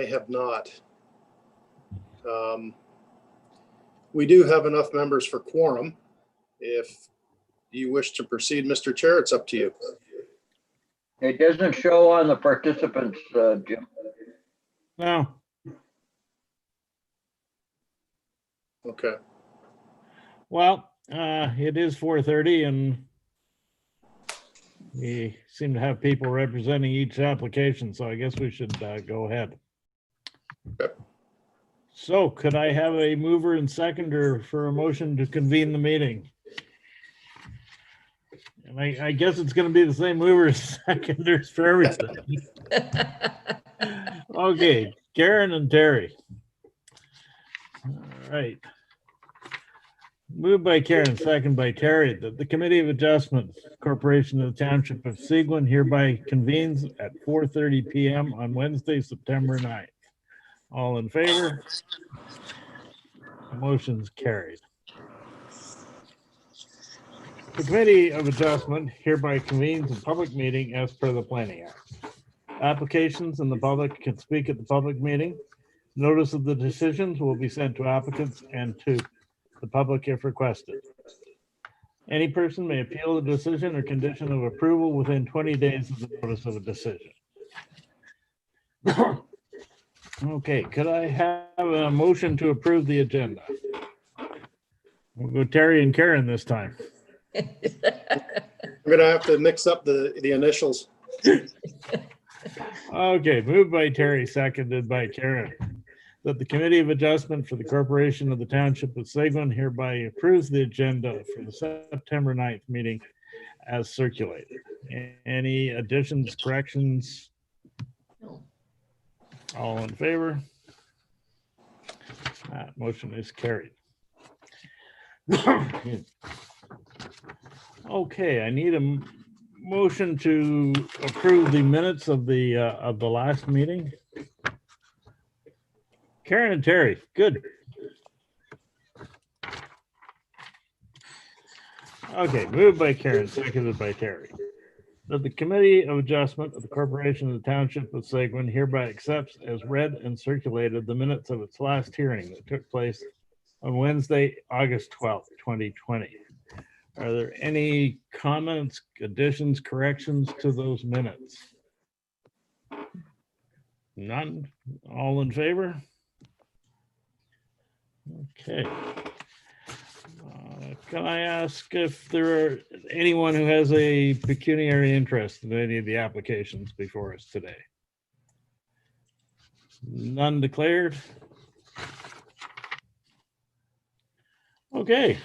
have not. We do have enough members for quorum. If you wish to proceed, Mr. Chair, it's up to you. It doesn't show on the participants, Jim. No. Okay. Well, it is 4:30 and we seem to have people representing each application, so I guess we should go ahead. Okay. So could I have a mover and seconder for a motion to convene the meeting? And I guess it's going to be the same movers and seconders for everything. Okay, Karen and Terry. All right. Moved by Karen, second by Terry, that the Committee of Adjustment Corporation of the Township of Seguin hereby convenes at 4:30 p.m. on Wednesday, September 9th. All in favor? Motion's carried. The Committee of Adjustment hereby convenes a public meeting as per the Planning Act. Applications and the public can speak at the public meeting. Notice of the decisions will be sent to applicants and to the public if requested. Any person may appeal the decision or condition of approval within 20 days of the notice of a decision. Okay, could I have a motion to approve the agenda? We'll go Terry and Karen this time. I'm gonna have to mix up the initials. Okay, moved by Terry, seconded by Karen. That the Committee of Adjustment for the Corporation of the Township of Seguin hereby approves the agenda for the September 9th meeting as circulated. Any additions, corrections? No. All in favor? That motion is carried. Okay, I need a motion to approve the minutes of the last meeting. Karen and Terry, good. Okay, moved by Karen, seconded by Terry. That the Committee of Adjustment of the Corporation of the Township of Seguin hereby accepts as read and circulated the minutes of its last hearing that took place on Wednesday, August 12th, 2020. Are there any comments, additions, corrections to those minutes? None? All in favor? Okay. Can I ask if there are anyone who has a pecuniary interest in any of the applications before us today? None declared? Okay.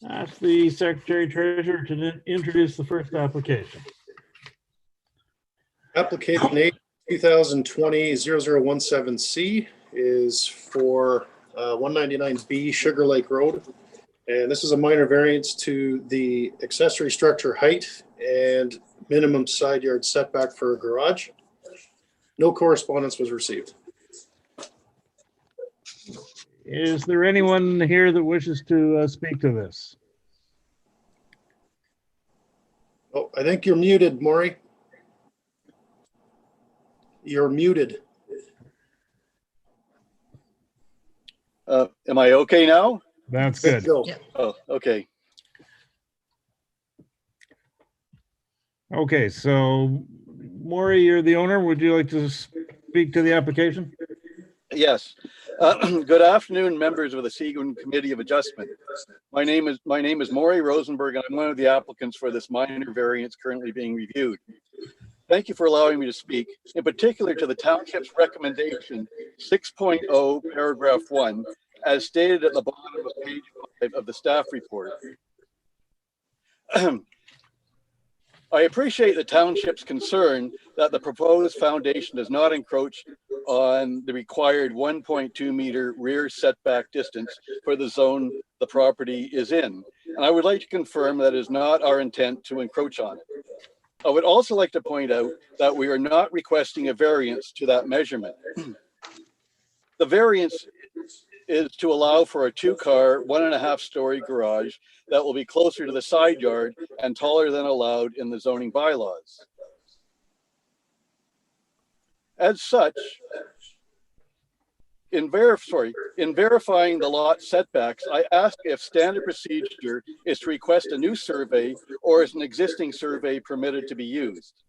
Ask the Secretary Treasurer to introduce the first application. Application 8 2020-0017C is for 199B Sugar Lake Road. And this is a minor variance to the accessory structure height and minimum side yard setback for a garage. No correspondence was received. Is there anyone here that wishes to speak to this? Oh, I think you're muted, Maury. You're muted. Am I okay now? That's good. Go. Yeah. Oh, okay. Okay, so Maury, you're the owner. Would you like to speak to the application? Yes. Good afternoon, members of the Seguin Committee of Adjustment. My name is Maury Rosenberg, and I'm one of the applicants for this minor variance currently being reviewed. Thank you for allowing me to speak, in particular to the Township's recommendation 6.0 paragraph 1, as stated at the bottom of page 5 of the staff report. I appreciate the Township's concern that the proposed foundation does not encroach on the required 1.2 meter rear setback distance for the zone the property is in. And I would like to confirm that it is not our intent to encroach on it. I would also like to point out that we are not requesting a variance to that measurement. The variance is to allow for a 2-car, 1.5-story garage that will be closer to the side yard and taller than allowed in the zoning bylaws. As such, in verifying the lot setbacks, I ask if standard procedure is to request a new survey or is an existing survey permitted to be used.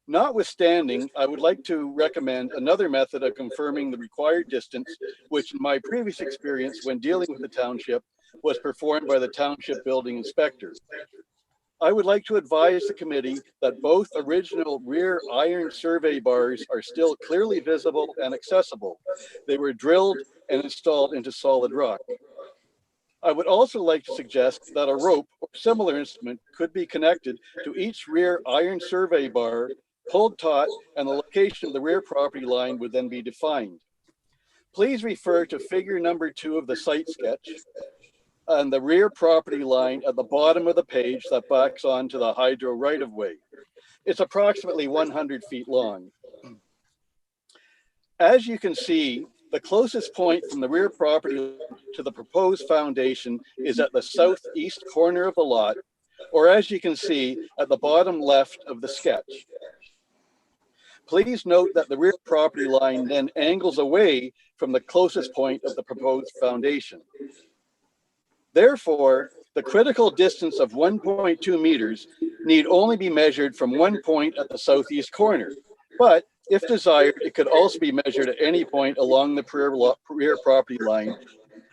Notwithstanding, I would like to recommend another method of confirming the required distance, which in my previous experience when dealing with the township was performed by the township building inspector. I would like to advise the committee that both original rear iron survey bars are still clearly visible and accessible. They were drilled and installed into solid rock. I would also like to suggest that a rope or similar instrument could be connected to each rear iron survey bar, pulled taut, and the location of the rear property line would then be defined. Please refer to figure number 2 of the site sketch and the rear property line at the bottom of the page that backs onto the hydro right-of-way. It's approximately 100 feet long. As you can see, the closest point from the rear property to the proposed foundation is at the southeast corner of the lot, or as you can see at the bottom left of the sketch. Please note that the rear property line then angles away from the closest point of the proposed foundation. Therefore, the critical distance of 1.2 meters need only be measured from one point at the southeast corner. But if desired, it could also be measured at any point along the rear property line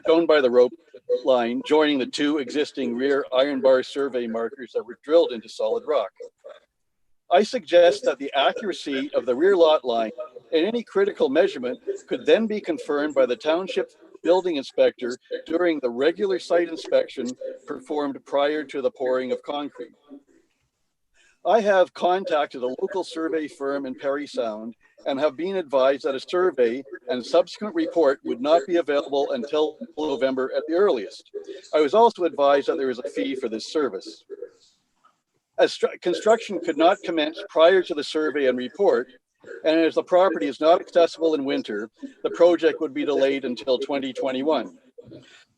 shown by the rope line joining the 2 existing rear iron bar survey markers that were drilled into solid rock. I suggest that the accuracy of the rear lot line and any critical measurement could then be confirmed by the township building inspector during the regular site inspection performed prior to the pouring of concrete. I have contacted a local survey firm in Parry Sound and have been advised that a survey and subsequent report would not be available until November at the earliest. I was also advised that there is a fee for this service. As construction could not commence prior to the survey and report, and as the property is not accessible in winter, the project would be delayed until 2021.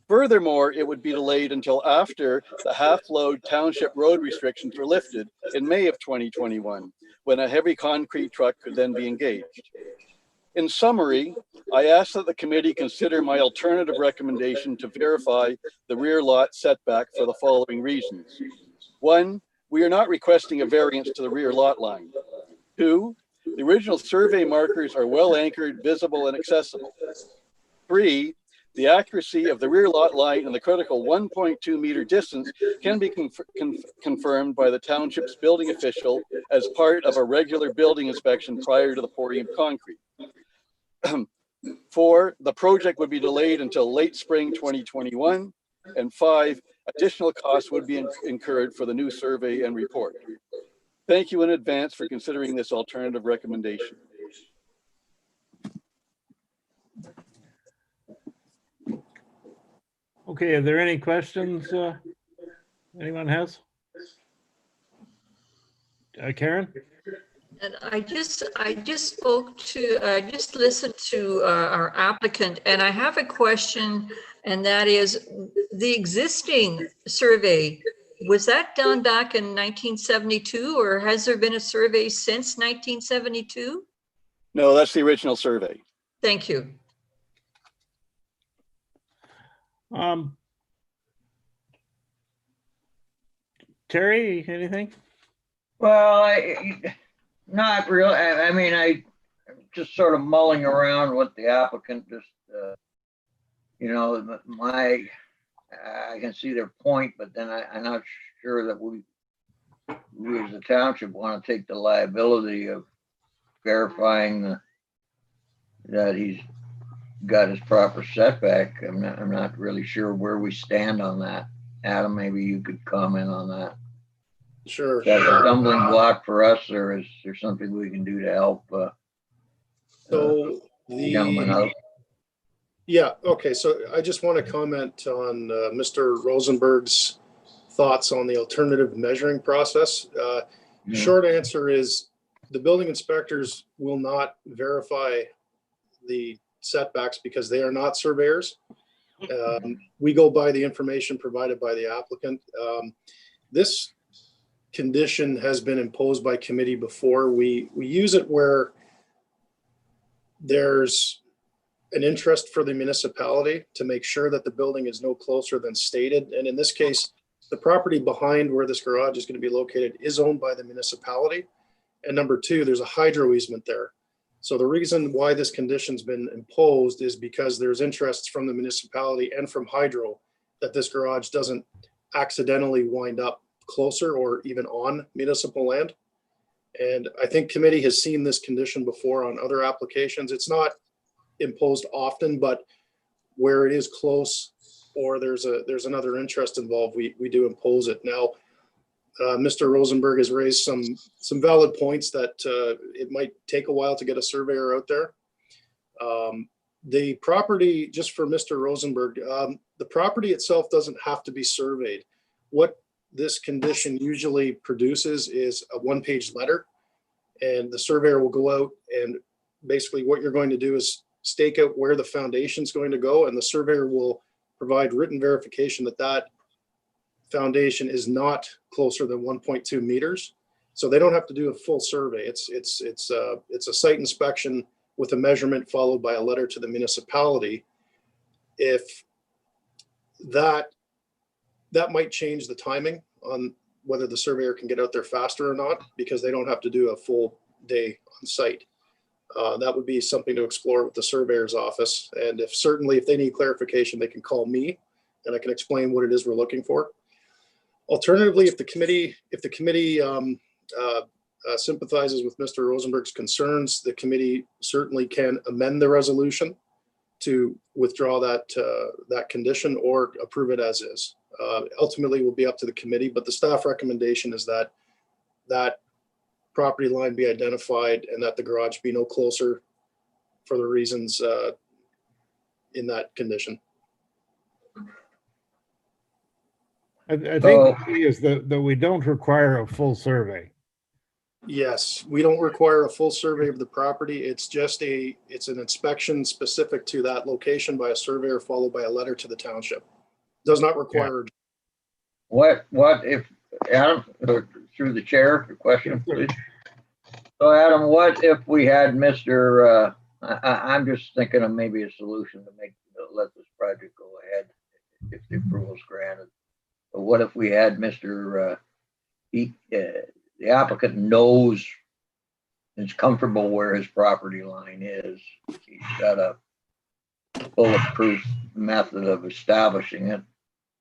Furthermore, it would be delayed until after the half-load township road restrictions were lifted in May of 2021, when a heavy concrete truck could then be engaged. In summary, I ask that the committee consider my alternative recommendation to verify the rear lot setback for the following reasons. 1, we are not requesting a variance to the rear lot line. 2, the original survey markers are well anchored, visible, and accessible. 3, the accuracy of the rear lot line and the critical 1.2 meter distance can be confirmed by the township's building official as part of a regular building inspection prior to the pouring of concrete. 4, the project would be delayed until late spring 2021. And 5, additional costs would be incurred for the new survey and report. Thank you in advance for considering this alternative recommendation. Okay, are there any questions anyone has? Karen? And I just listened to our applicant, and I have a question, and that is the existing survey, was that done back in 1972, or has there been a survey since 1972? No, that's the original survey. Thank you. Terry, anything? Well, not really. I mean, I just sort of mulling around what the applicant just, I can see their point, but then I'm not sure that we as a township want to take the liability of verifying that he's got his proper setback. I'm not really sure where we stand on that. Adam, maybe you could comment on that. Sure. Is that a stumbling block for us, or is there something we can do to help So the gentleman out? Yeah, okay, so I just want to comment on Mr. Rosenberg's thoughts on the alternative measuring process. Short answer is the building inspectors will not verify the setbacks because they are not surveyors. We go by the information provided by the applicant. This condition has been imposed by committee before. We use it where there's an interest for the municipality to make sure that the building is no closer than stated. And in this case, the property behind where this garage is going to be located is owned by the municipality. And number two, there's a hydro easement there. So the reason why this condition's been imposed is because there's interests from the municipality and from hydro that this garage doesn't accidentally wind up closer or even on municipal land. And I think committee has seen this condition before on other applications. It's not imposed often, but where it is close or there's another interest involved, we do impose it. Now, Mr. Rosenberg has raised some valid points that it might take a while to get a surveyor out there. The property, just for Mr. Rosenberg, the property itself doesn't have to be surveyed. What this condition usually produces is a one-page letter, and the surveyor will go out, and basically what you're going to do is stake out where the foundation is going to go, and the surveyor will provide written verification that that foundation is not closer than 1.2 meters. So they don't have to do a full survey. It's a site inspection with a measurement followed by a letter to the municipality. If that might change the timing on whether the surveyor can get out there faster or not, because they don't have to do a full day on site. That would be something to explore with the surveyor's office. And if they need clarification, they can call me and I can explain what it is we're looking for. Alternatively, if the committee sympathizes with Mr. Rosenberg's concerns, the committee certainly can amend the resolution to withdraw that condition or approve it as is. Ultimately, will be up to the committee, but the staff recommendation is that that property line be identified and that the garage be no closer for the reasons in that condition. I think the key is that we don't require a full survey. Yes, we don't require a full survey of the property. It's just it's an inspection specific to that location by a surveyor followed by a letter to the township. Does not require. What if, Adam, through the chair, the question, please? So Adam, what if we had Mr. I'm just thinking of maybe a solution to let this project go ahead if the approval is granted. But what if we had Mr. The applicant knows is comfortable where his property line is. He's got a bulletproof method of establishing it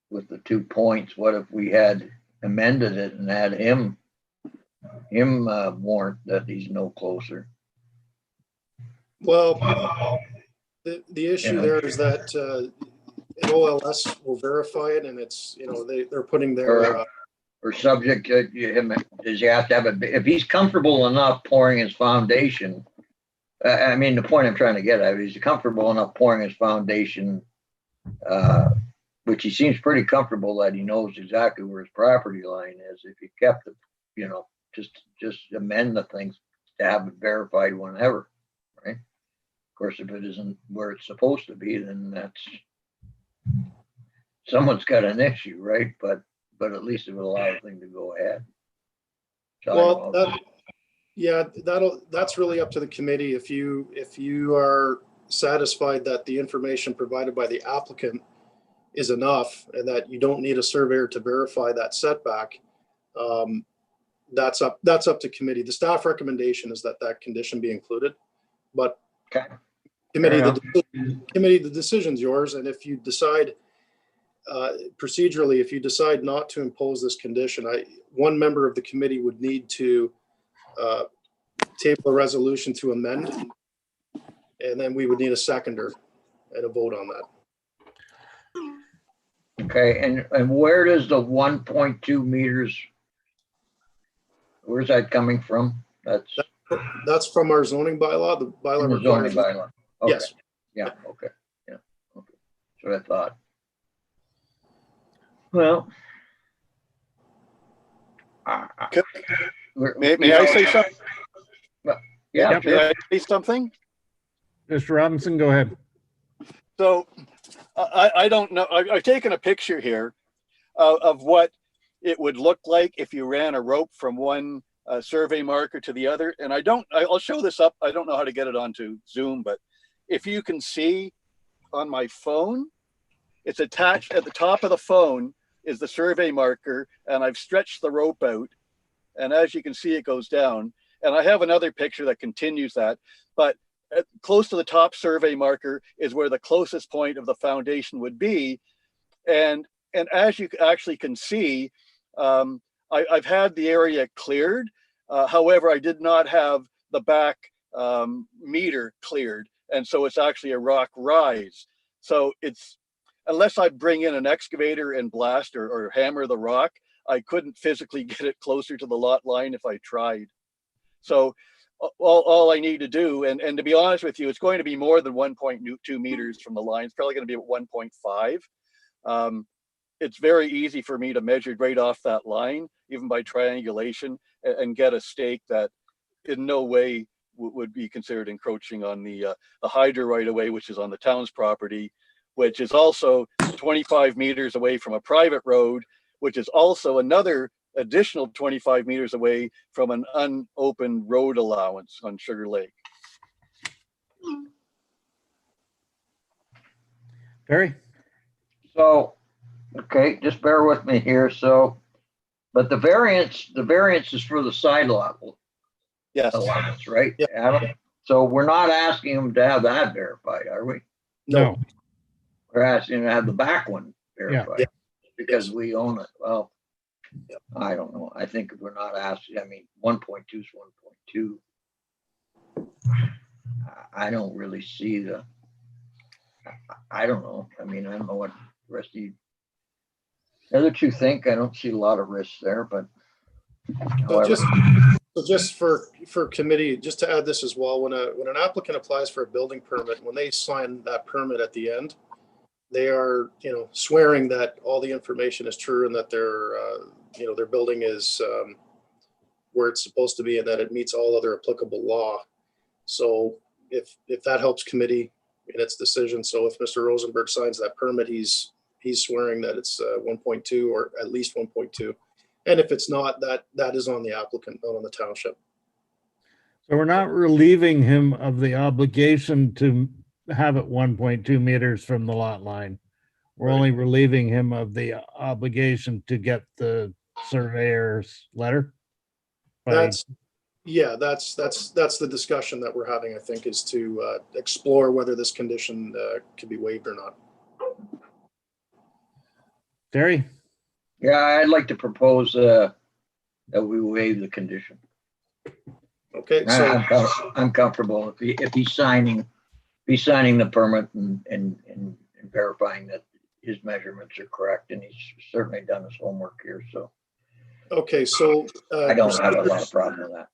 with the 2 points. What if we had amended it and had him warrant that he's no closer? Well, the issue there is that an OLS will verify it, and it's, they're putting their or subject to him, does he have to have if he's comfortable enough pouring his foundation? I mean, the point I'm trying to get at is he's comfortable enough pouring his foundation, which he seems pretty comfortable that he knows exactly where his property line is. If he kept it, just amend the things to have it verified whenever, right? Of course, if it isn't where it's supposed to be, then someone's got an issue, right? But at least it would allow the thing to go ahead. So that's really up to the committee. If you are satisfied that the information provided by the applicant is enough and that you don't need a surveyor to verify that setback, that's up to committee. The staff recommendation is that condition be included, but okay. Committee, the decision's yours. And if you decide procedurally, if you decide not to impose this condition, one member of the committee would need to table a resolution to amend, and then we would need a seconder and a vote on that. Okay, and where does the 1.2 meters, where's that coming from? That's from our zoning bylaw. The bylaw requires. Zoning bylaw. Okay. Yes. Yeah. Okay. Yeah. Okay. That's what I thought. Well, May I say something? Yeah. Yep. Sure. May I say something? Mr. Robinson, go ahead. So I don't know. I've taken a picture here of what it would look like if you ran a rope from one survey marker to the other. And I'll show this up. I don't know how to get it onto Zoom, but if you can see on my phone, it's attached at the top of the phone is the survey marker, and I've stretched the rope out. And as you can see, it goes down. And I have another picture that continues that, but close to the top survey marker is where the closest point of the foundation would be. And as you actually can see, I've had the area cleared. However, I did not have the back meter cleared. And so it's actually a rock rise. So it's, unless I bring in an excavator and blast or hammer the rock, I couldn't physically get it closer to the lot line if I tried. So all I need to do, and to be honest with you, it's going to be more than 1.2 meters from the line. It's probably going to be at 1.5. It's very easy for me to measure right off that line, even by triangulation, and get a stake that in no way would be considered encroaching on the hydro right of way, which is on the town's property, which is also 25 meters away from a private road, which is also another additional 25 meters away from an unopened road allowance on Sugar Lake. Barry? So, okay, just bear with me here. So, but the variance is for the side lot Yes. allowance, right? Yeah. Adam? So we're not asking them to have that verified, are we? No. We're asking to have the back one verified. Yeah. Because we own it. Well, Yeah. I don't know. I think if we're not asking, I mean, 1.2 is 1.2. I don't really see I don't know. I mean, I don't know what the rest of you, the other two think. I don't see a lot of risks there, but. So however, just for committee, just to add this as well, when an applicant applies for a building permit, when they sign that permit at the end, they are, swearing that all the information is true and that their building is where it's supposed to be and that it meets all other applicable law. So if that helps committee in its decision, so if Mr. Rosenberg signs that permit, he's swearing that it's 1.2 or at least 1.2. And if it's not, that is on the applicant, not on the township. So we're not relieving him of the obligation to have it 1.2 meters from the lot line. We're Right. only relieving him of the obligation to get the surveyor's letter. That's the discussion that we're having, I think, is to explore whether this condition can be waived or not. Terry? yeah, I'd like to propose that we waive the condition. Okay, so I'm comfortable if he's signing the permit and verifying that his measurements are correct, and he's certainly done his homework here, so okay, so I don't have a lot of problem with that.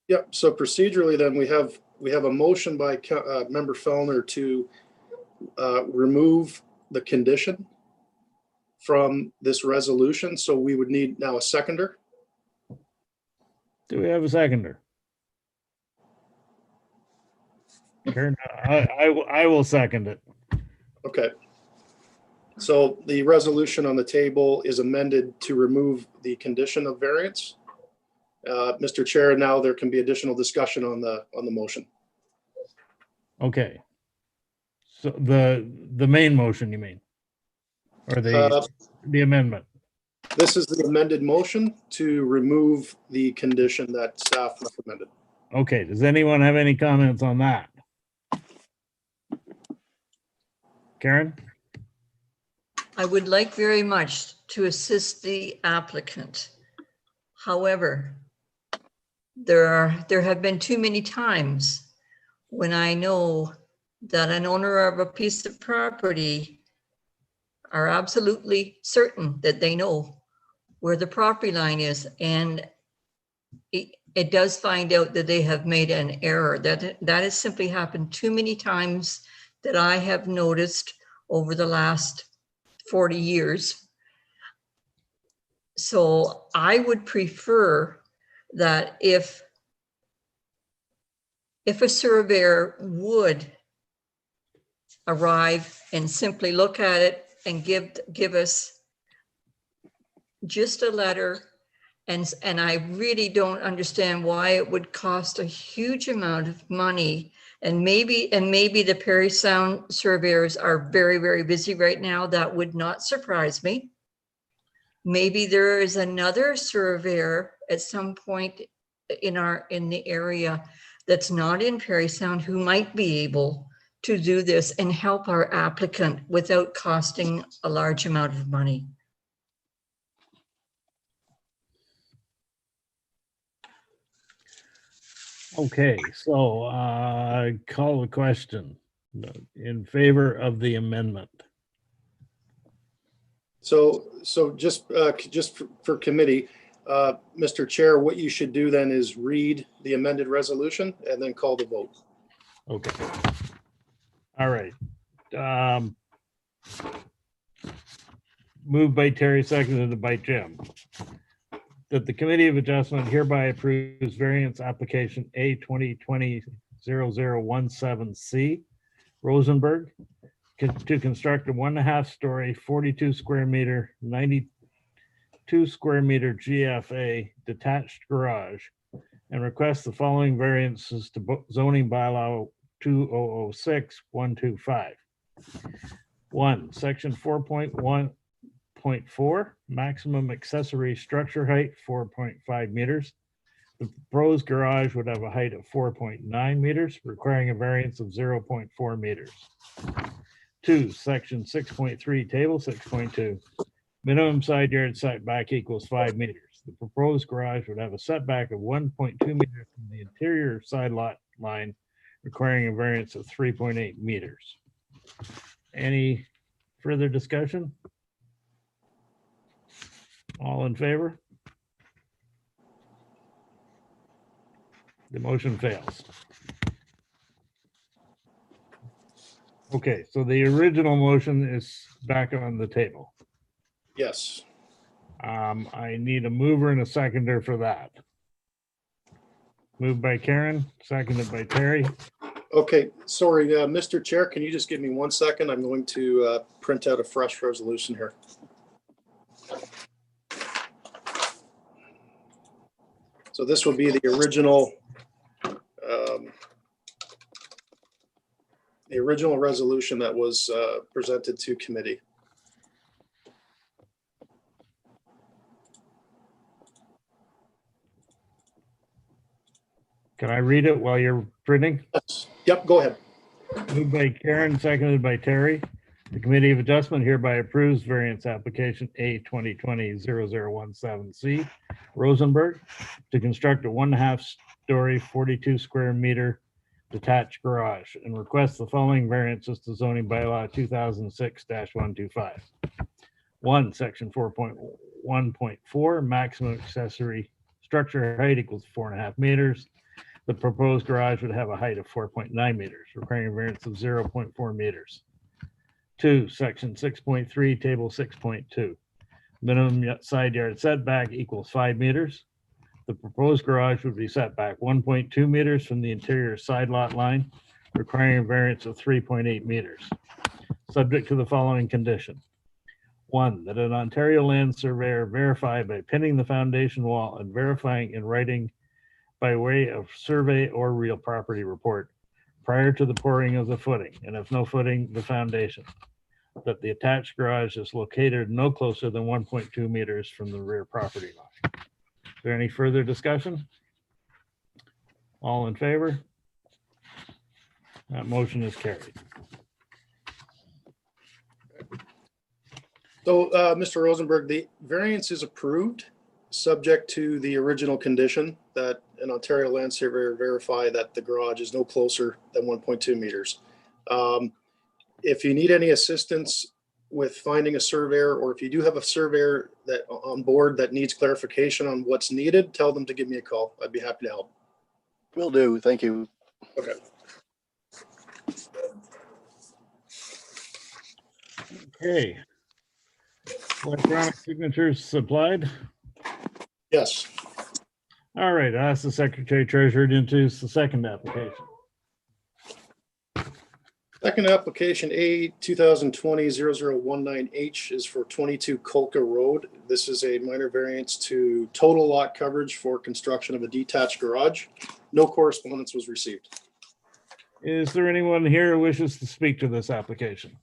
yeah. So procedurally, then we have a motion by Member Fellner to remove the condition from this resolution. So we would need now a seconder. Do we have a seconder? Karen, I will second it. Okay. So the resolution on the table is amended to remove the condition of variance. Mr. Chair, now there can be additional discussion on the motion. Okay. So the main motion, you mean? Or the amendment? This is the amended motion to remove the condition that staff recommended. Okay, does anyone have any comments on that? Karen? I would like very much to assist the applicant. However, there have been too many times when I know that an owner of a piece of property are absolutely certain that they know where the property line is, and it does find out that they have made an error. That has simply happened too many times that I have noticed over the last 40 years. So I would prefer that if a surveyor would arrive and simply look at it and give us just a letter And I really don't understand why it would cost a huge amount of money. And maybe the Perry Sound surveyors are very, very busy right now. That would not surprise me. Maybe there is another surveyor at some point in the area that's not in Perry Sound who might be able to do this and help our applicant without costing a large amount of money. Okay, so call the question in favor of the amendment. So just for committee, Mr. Chair, what you should do then is read the amended resolution and then call the vote. Okay. All right. Moved by Terry, seconded by Jim. That the Committee of Adjustment hereby approves variance application A 2020-0017C Rosenberg to construct a 1.5 story, 42 square meter, 92 square meter GFA detached garage and request the following variances to zoning bylaw 2006-125. 1, section 4.1.4, maximum accessory structure height 4.5 meters. The proposed garage would have a height of 4.9 meters, requiring a variance of 0.4 meters. 2, section 6.3, table 6.2, minimum side yard setback equals 5 meters. The proposed garage would have a setback of 1.2 meters from the interior side lot line, requiring a variance of 3.8 meters. Any further discussion? All in favor? The motion fails. Okay, so the original motion is back on the table. Yes. I need a mover and a seconder for that. Moved by Karen, seconded by Terry. Okay, sorry, Mr. Chair, can you just give me 1 second? I'm going to print out a fresh resolution here. So this will be the original resolution that was presented to committee. Can I read it while you're printing? Yes. Yep, go ahead. Moved by Karen, seconded by Terry. The Committee of Adjustment hereby approves variance application A 2020-0017C Rosenberg to construct a 1.5 story, 42 square meter detached garage and requests the following variances to zoning bylaw 2006-125. 1, section 4.1.4, maximum accessory structure height equals 4.5 meters. The proposed garage would have a height of 4.9 meters, requiring a variance of 0.4 meters. 2, section 6.3, table 6.2. Minimum side yard setback equals 5 meters. The proposed garage would be set back 1.2 meters from the interior side lot line, requiring a variance of 3.8 meters. Subject to the following condition. 1, that an Ontario land surveyor verify by pinning the foundation wall and verifying in writing by way of survey or real property report prior to the pouring of the footing, and if no footing, the foundation, that the attached garage is located no closer than 1.2 meters from the rear property line. Is there any further discussion? All in favor? That motion is carried. So, Mr. Rosenberg, the variance is approved, subject to the original condition that an Ontario land surveyor verify that the garage is no closer than 1.2 meters. If you need any assistance with finding a surveyor, or if you do have a surveyor that on board that needs clarification on what's needed, tell them to give me a call. I'd be happy to help. Will do. Thank you. Okay. Okay. Electronic signatures supplied. Yes. All right, I ask the Secretary Treasurer to introduce the second application. Second application, A 2020-0019H, is for 22 Colca Road. This is a minor variance to total lot coverage for construction of a detached garage. No correspondence was received. Is there anyone here who wishes to speak to this application?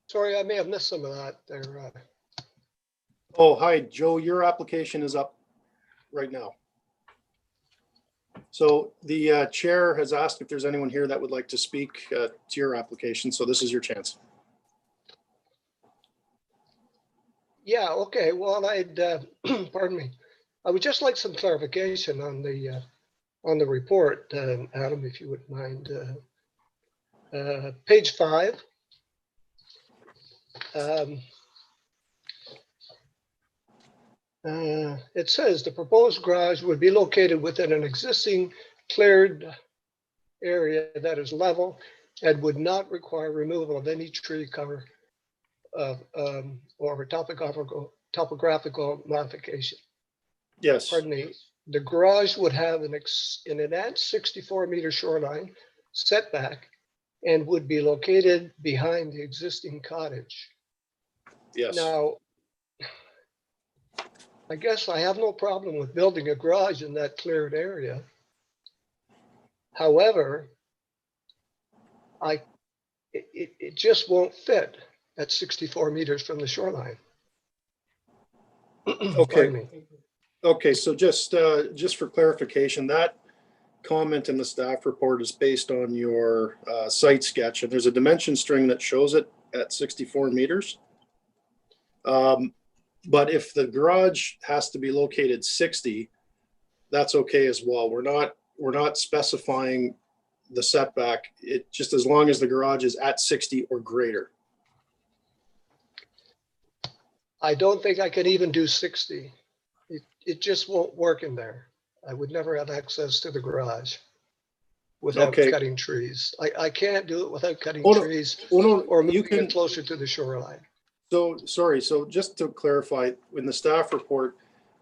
Sorry, I may have missed some of that there. Oh, hi, Joe, your application is up right now. So the chair has asked if there's anyone here that would like to speak to your application. So this is your chance. Yeah, okay, well, I'd, pardon me. I would just like some clarification on the report, Adam, if you wouldn't mind. Page 5. It says the proposed garage would be located within an existing cleared area that is level and would not require removal of any tree cover or topographical modification. Yes, Pardon me. The garage would have an enhanced 64-meter shoreline setback and would be located behind the existing cottage. yes. Now, I guess I have no problem with building a garage in that cleared area. However, it just won't fit at 64 meters from the shoreline. Pardon me. Okay, so just for clarification, that comment in the staff report is based on your site sketch, and there's a dimension string that shows it at 64 meters. But if the garage has to be located 60, that's okay as well. We're not specifying the setback. It just, as long as the garage is at 60 or greater. I don't think I can even do 60. It just won't work in there. I would never have access to the garage without Okay. cutting trees. I can't do it without cutting Oh, no. trees Well, no, or you moving can. it closer to the shoreline. So, sorry, so just to clarify, in the staff report,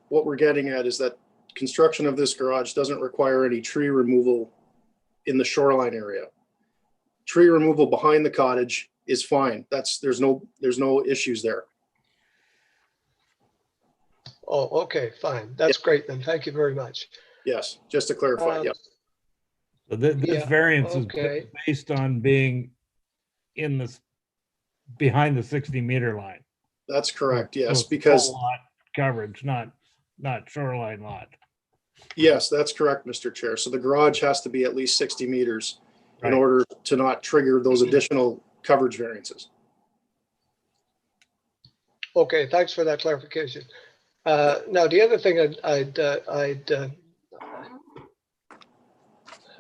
what we're getting at is that construction of this garage doesn't require any tree removal in the shoreline area. Tree removal behind the cottage is fine. There's no issues there. Oh, okay, fine. That's great then. Thank you very much. Yes, just to clarify, yeah. So this Yeah, variance is okay. based on being in this, behind the 60-meter line. That's correct, So yes, it's because, full lot coverage, not shoreline lot. yes, that's correct, Mr. Chair. So the garage has to be at least 60 meters in Right. order to not trigger those additional coverage variances. Okay, thanks for that clarification. Now, the other thing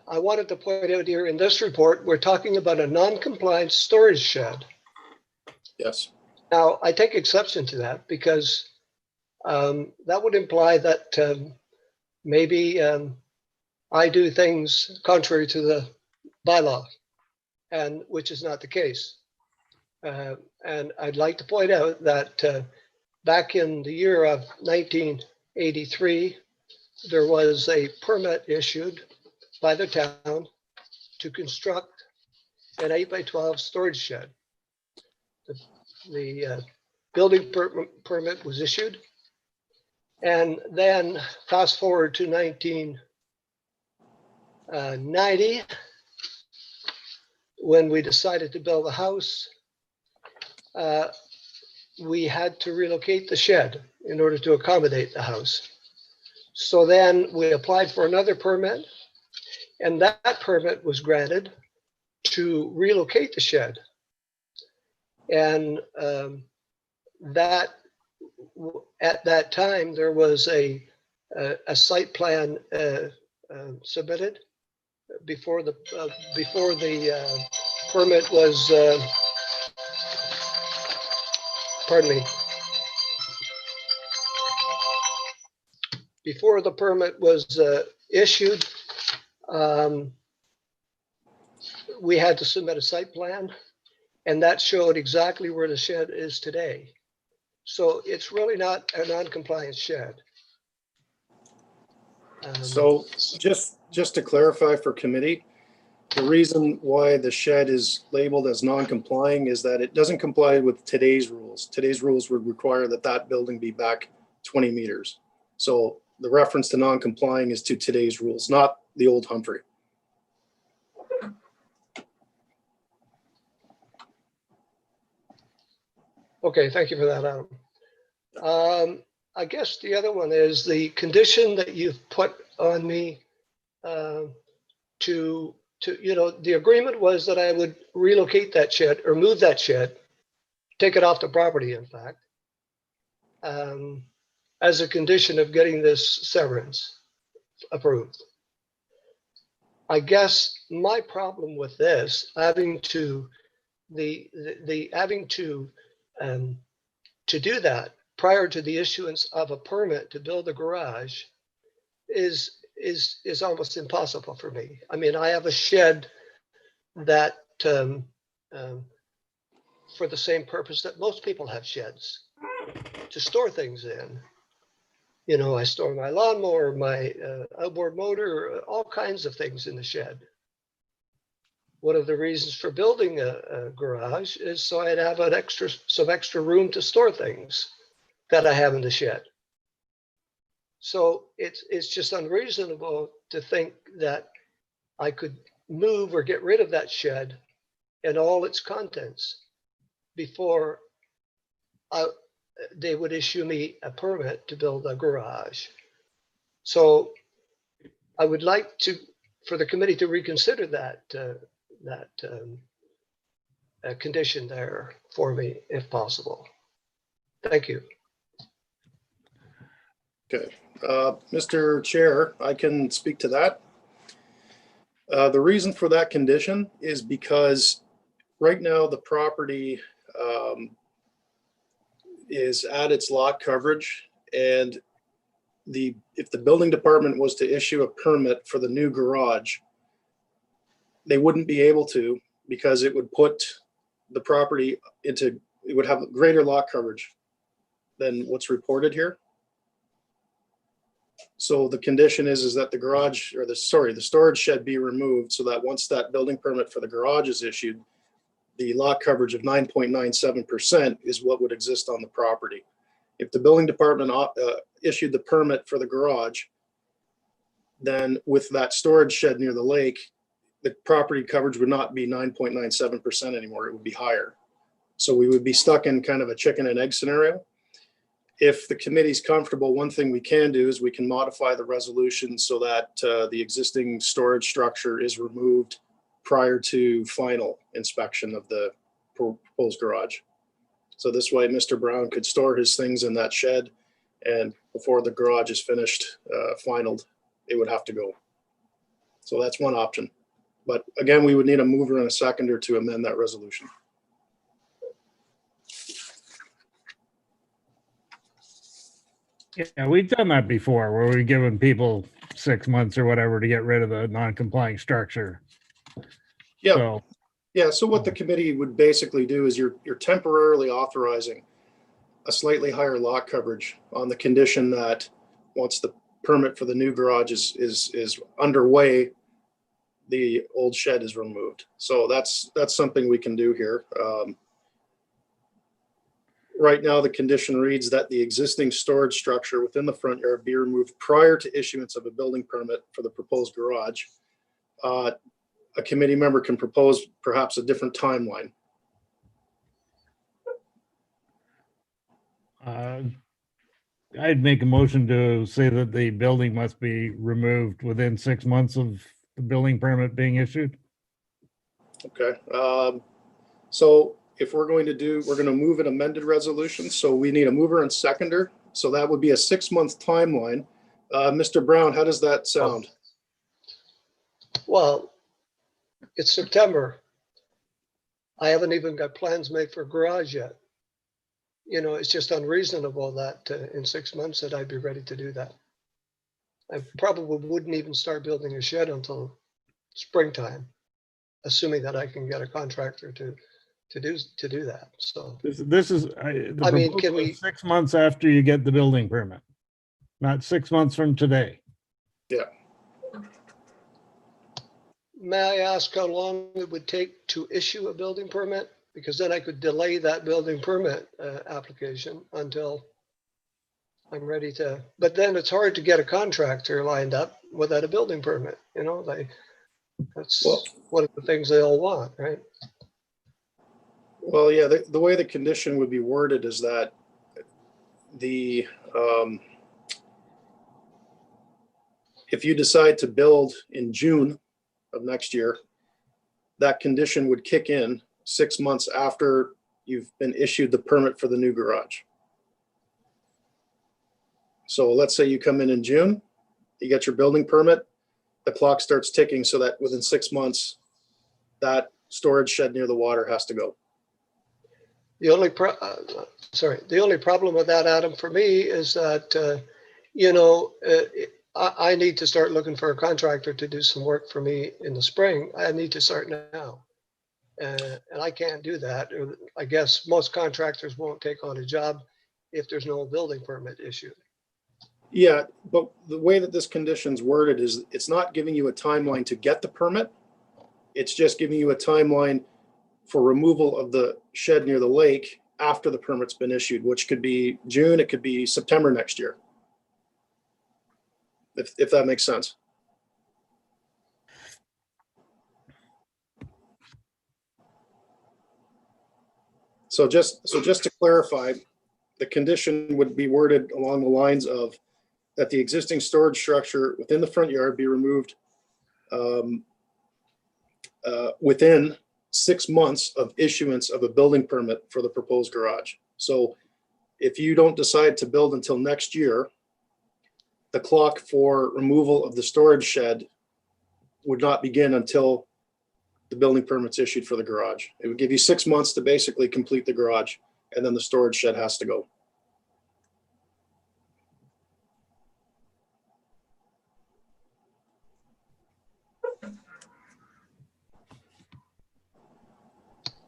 I wanted to point out here in this report, we're talking about a non-compliant storage shed. Yes, Now, I take exception to that because that would imply that maybe I do things contrary to the bylaw, and which is not the case. And I'd like to point out that back in the year of 1983, there was a permit issued by the town to construct an 8x12 storage shed. The building permit was issued. And then fast forward to 1990, when we decided to build a house, we had to relocate the shed in order to accommodate the house. So then we applied for another permit, and that permit was granted to relocate the shed. And at that time, there was a site plan submitted before the permit was, pardon me. Before the permit was issued, we had to submit a site plan, and that showed exactly where the shed is today. So it's really not a non-compliant shed. so just just to clarify for committee, the reason why the shed is labeled as non-complying is that it doesn't comply with today's rules. Today's rules would require that that building be back 20 meters. So the reference to non-complying is to today's rules, not the old Humphrey. Okay, thank you for that, Adam. I guess the other one is the condition that you've put on me to, the agreement was that I would relocate that shed or move that shed, take it off the property, in fact, as a condition of getting this severance approved. I guess my problem with this, having to do that prior to the issuance of a permit to build a garage is almost impossible for me. I mean, I have a shed that for the same purpose that most people have sheds, to store things in. You know, I store my lawnmower, my outboard motor, all kinds of things in the shed. One of the reasons for building a garage is so I'd have some extra room to store things that I have in the shed. So it's just unreasonable to think that I could move or get rid of that shed and all its contents before they would issue me a permit to build a garage. So I would like for the committee to reconsider that condition there for me, if possible. Thank you. Okay, Mr. Chair, I can speak to that. The reason for that condition is because right now the property is at its lot coverage, and if the building department was to issue a permit for the new garage, they wouldn't be able to, because it would put the property it would have greater lot coverage than what's reported here. So the condition is that the storage shed be removed, so that once that building permit for the garage is issued, the lot coverage of 9.97% is what would exist on the property. If the building department issued the permit for the garage, then with that storage shed near the lake, the property coverage would not be 9.97% anymore. It would be higher. So we would be stuck in kind of a chicken and egg scenario. If the committee's comfortable, one thing we can do is we can modify the resolution so that the existing storage structure is removed prior to final inspection of the proposed garage. So this way, Mr. Brown could store his things in that shed, and before the garage is finished, finalized, it would have to go. So that's one option. But again, we would need a mover and a seconder to amend that resolution. Yeah, we've done that before where we've given people 6 months or whatever to get rid of the non-complying structure. Yeah. So, Yeah, so what the committee would basically do is you're temporarily authorizing a slightly higher lot coverage on the condition that once the permit for the new garage is underway, the old shed is removed. So that's something we can do here. Right now, the condition reads that the existing storage structure within the front yard be removed prior to issuance of a building permit for the proposed garage. A committee member can propose perhaps a different timeline. I'd make a motion to say that the building must be removed within 6 months of the building permit being issued. Okay. So if we're going to move an amended resolution. So we need a mover and seconder. So that would be a 6-month timeline. Mr. Brown, how does that sound? Well, it's September. I haven't even got plans made for a garage yet. You know, it's just unreasonable that in 6 months that I'd be ready to do that. I probably wouldn't even start building a shed until springtime, assuming that I can get a contractor to do that. So This is, I mean, can we 6 months after you get the building permit, not 6 months from today. Yeah. may I ask how long it would take to issue a building permit? Because then I could delay that building permit application until I'm ready to, but then it's hard to get a contractor lined up without a building permit, you know, that's Well- one of the things they all want, right? Well, yeah, the way the condition would be worded is that the, if you decide to build in June of next year, that condition would kick in 6 months after you've been issued the permit for the new garage. So let's say you come in June, you get your building permit, the clock starts ticking so that within 6 months, that storage shed near the water has to go. The only the only problem with that, Adam, for me is that, you know, I need to start looking for a contractor to do some work for me in the spring. I need to start now. And I can't do that. I guess most contractors won't take on a job if there's no building permit issued. Yeah, but the way that this condition's worded is it's not giving you a timeline to get the permit. It's just giving you a timeline for removal of the shed near the lake after the permit's been issued, which could be June, it could be September next year. If that makes sense. So just to clarify, the condition would be worded along the lines of that the existing storage structure within the front yard be removed within 6 months of issuance of a building permit for the proposed garage. So if you don't decide to build until next year, the clock for removal of the storage shed would not begin until the building permit's issued for the garage. It would give you 6 months to basically complete the garage, and then the storage shed has to go.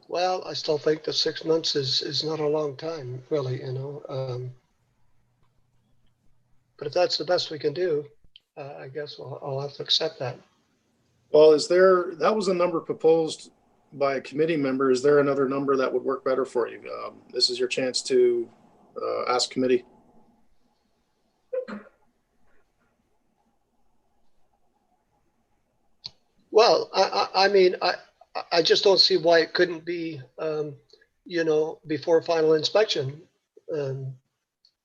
Well, I still think that 6 months is not a long time, really, you know. But if that's the best we can do, I guess I'll have to accept that. Well, that was a number proposed by a committee member. Is there another number that would work better for you? This is your chance to ask committee. Well, I mean, I just don't see why it couldn't be, you know, before final inspection,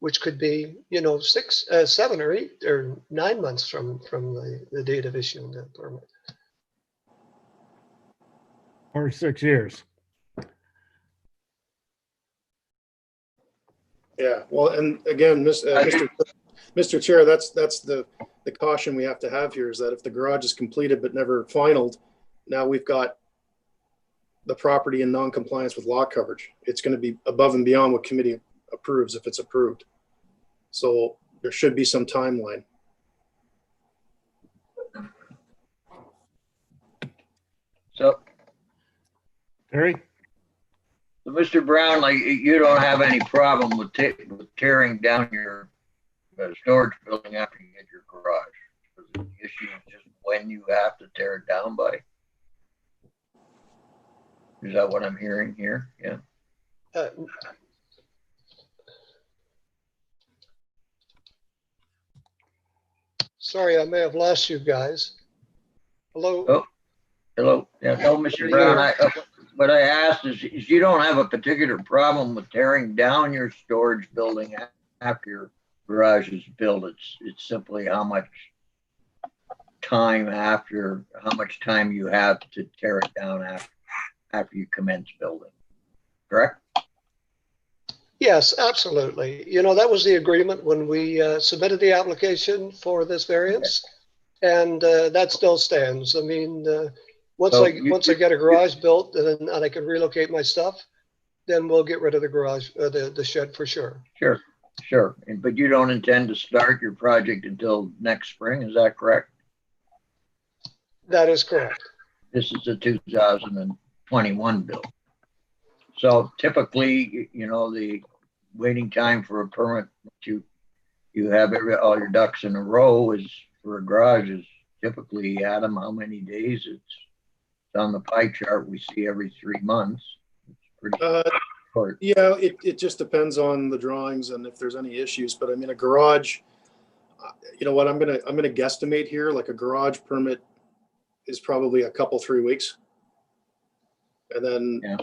which could be, you know, 6, 7 or 8 or 9 months from the date of issuing the permit. Or 6 years. Yeah, well, and again, Mr. Chair, that's the caution we have to have here is that if the garage is completed but never finalized, now we've got the property in non-compliance with lot coverage. It's going to be above and beyond what committee approves if it's approved. So there should be some timeline. So, Terry? Mr. Brown, like, you don't have any problem with tearing down your storage building after you get your garage. The issue is just when you have to tear it down by. Is that what I'm hearing here? Yeah. Sorry, I may have lost you guys. Hello? Oh, hello. Yeah, no, Mr. Brown, what I asked is you don't have a particular problem with tearing down your storage building after your garage is built. It's simply how much time you have to tear it down after you commence building, correct? Yes, absolutely. You know, that was the agreement when we submitted the application for this variance, and that still stands. I mean, once I get a garage built and I can relocate my stuff, then we'll get rid of the garage, the shed for sure. Sure. But you don't intend to start your project until next spring, is that correct? That is correct. This is a 2021 build. So typically, you know, the waiting time for a permit, you have all your ducks in a row is for a garage is typically, Adam, how many days? It's on the pie chart. We see every 3 months. It's pretty short. Yeah, it just depends on the drawings and if there's any issues, but I mean, a garage, you know what, I'm gonna guesstimate here, like a garage permit is probably a couple, 3 weeks. And then Yeah.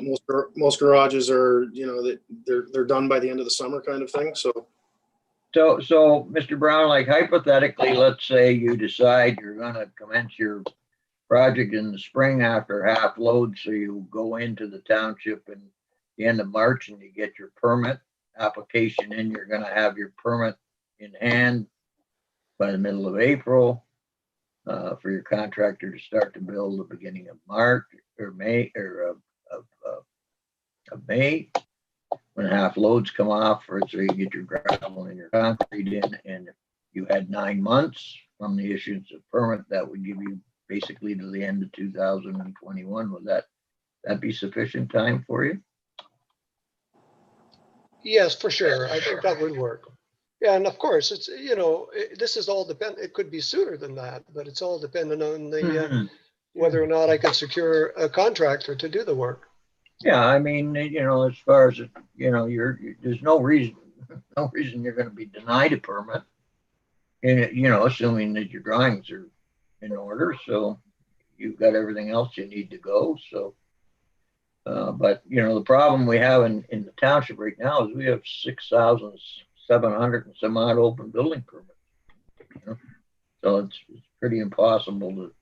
most garages are, you know, they're done by the end of the summer kind of thing, so. So, Mr. Brown, like hypothetically, let's say you decide you're gonna commence your project in the spring after half load, so you go into the township in the end of March and you get your permit application in, you're gonna have your permit in hand by the middle of April, for your contractor to start to build the beginning of March or May or of May. When half loads come off, or so you get your gravel and your concrete in, and if you had 9 months from the issuance of permit, that would give you basically to the end of 2021. Would that be sufficient time for you? Yes, for sure. I think that would work. Yeah, and of course, it's, you know, this is all it could be sooner than that, but it's all dependent on the, whether or not I can secure a contractor to do the work. Yeah, I mean, you know, as far as, you know, there's no reason you're gonna be denied a permit. And, you know, assuming that your drawings are in order, so you've got everything else you need to go, so. But, you know, the problem we have in the township right now is we have 6,700 and some odd open building permits. You know? So it's pretty impossible to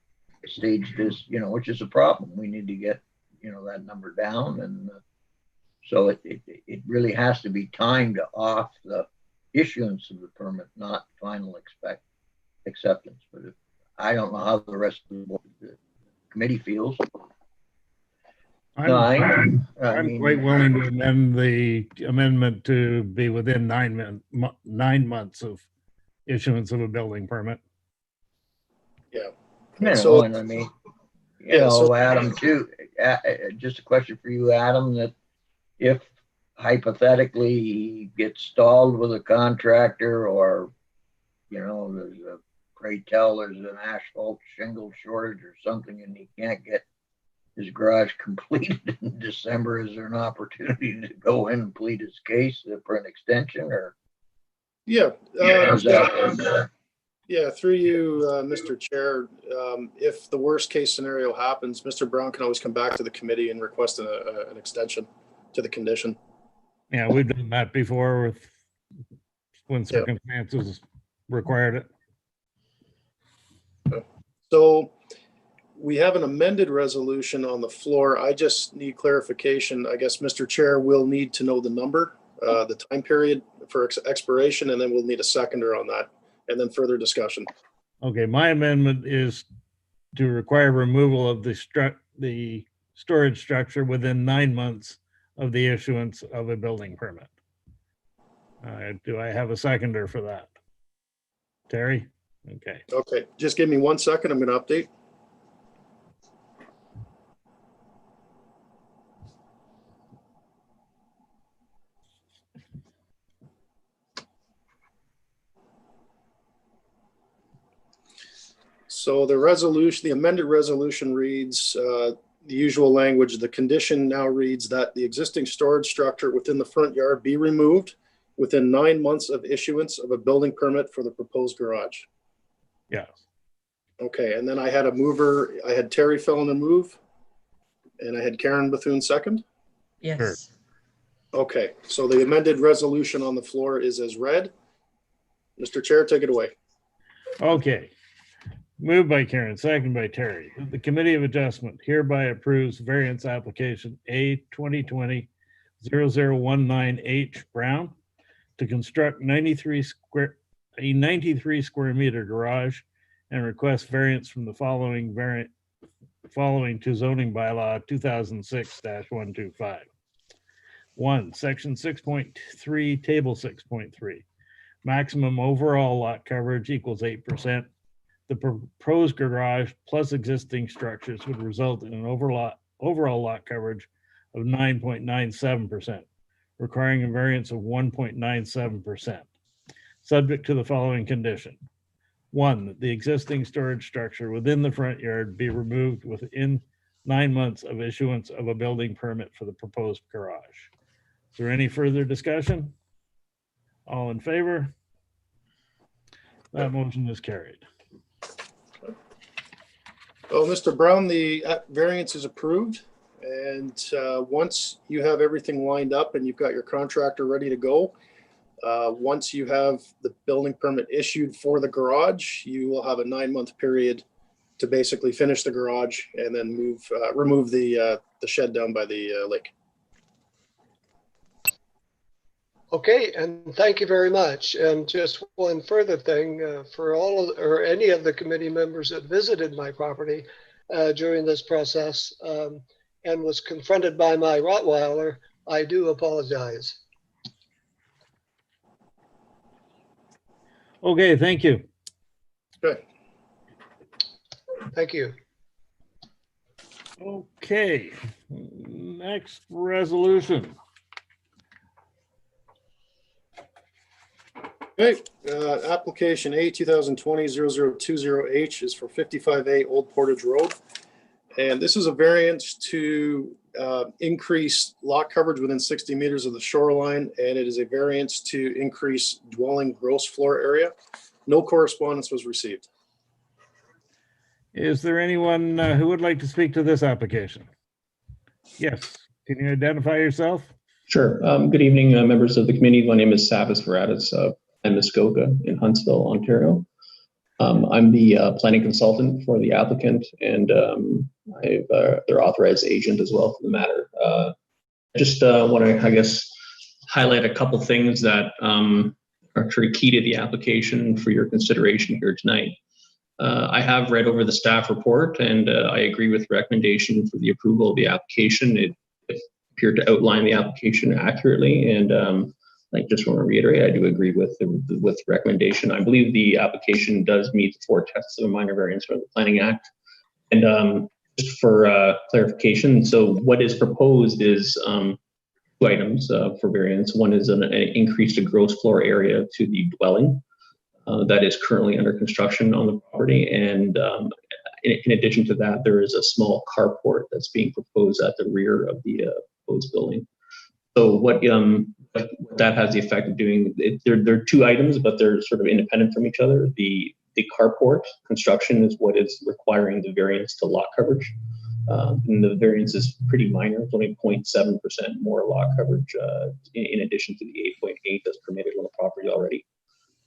stage this, you know, which is a problem. We need to get, you know, that number down, and so it really has to be timed off the issuance of the permit, not final acceptance. But I don't know how the rest of the committee feels. I'm mean, quite willing to amend the amendment to be within 9 months of issuance of a building permit. Yeah. you know, So- and I mean, you Yeah, know, so- Adam, too, just a question for you, Adam, that if hypothetically he gets stalled with a contractor, or, you know, there's a, pray tell, there's an asphalt shingle shortage or something, and he can't get his garage completed in December, is there an opportunity to go in and plead his case for an extension, or? Yeah. How's that? Yeah, through you, Mr. Chair, if the worst case scenario happens, Mr. Brown can always come back to the committee and request an extension to the condition. Yeah, we've done that before when circumstances required it. So we have an amended resolution on the floor. I just need clarification. I guess, Mr. Chair, will need to know the number, the time period for expiration, and then we'll need a seconder on that, and then further discussion. Okay, my amendment is to require removal of the storage structure within 9 months of the issuance of a building permit. Do I have a seconder for that? Terry? Okay. Okay, just give me 1 second. I'm going to update. So the resolution, the amended resolution reads, the usual language, the condition now reads that the existing storage structure within the front yard be removed within 9 months of issuance of a building permit for the proposed garage. Yes. Okay, and then I had a mover, I had Terry Fellner move, and I had Karen Bethune second. Yes. Okay, so the amended resolution on the floor is as read. Mr. Chair, take it away. Okay. Moved by Karen, second by Terry. The Committee of Adjustment hereby approves variance application A 2020-0019H Brown to construct a 93 square meter garage and request variance from the following to zoning bylaw 2006-125. 1, section 6.3, table 6.3. Maximum overall lot coverage equals 8%. The proposed garage plus existing structures would result in an overall lot coverage of 9.97%, requiring a variance of 1.97%, subject to the following condition. One, that the existing storage structure within the front yard be removed within 9 months of issuance of a building permit for the proposed garage. Is there any further discussion? All in favor? That motion is carried. Oh, Mr. Brown, the variance is approved. And once you have everything lined up and you've got your contractor ready to go, once you have the building permit issued for the garage, you will have a 9-month period to basically finish the garage and then remove the shed down by the lake. Okay, and thank you very much. And just one further thing, for all of, or any of the committee members that visited my property during this process and was confronted by my Rottweiler, I do apologize. Okay, thank you. Okay. Thank you. Okay, next resolution. Okay, application A 2020-0020H is for 55A Old Portage Road. And this is a variance to increase lot coverage within 60 meters of the shoreline. And it is a variance to increase dwelling gross floor area. No correspondence was received. Is there anyone who would like to speak to this application? Yes, can you identify yourself? Sure. Good evening, members of the committee. My name is Savas Varadas. I'm Muskoka in Huntsville, Ontario. I'm the planning consultant for the applicant, and I'm their authorized agent as well for the matter. I just want to, I guess, highlight a couple things that are very key to the application for your consideration here tonight. I have read over the staff report, and I agree with the recommendation for the approval of the application. It appeared to outline the application accurately, and I just want to reiterate, I do agree with the recommendation. I believe the application does meet the 4 tests of a minor variance from the Planning Act. And just for clarification, so what is proposed is 2 items for variance. One is an increase to gross floor area to the dwelling that is currently under construction on the property. And in addition to that, there is a small carport that's being proposed at the rear of the proposed building. So what that has the effect of doing, they're 2 items, but they're sort of independent from each other. The carport construction is what is requiring the variance to lot coverage. And the variance is pretty minor. It's only 0.7% more lot coverage in addition to the 8.8 that's permitted on the property already.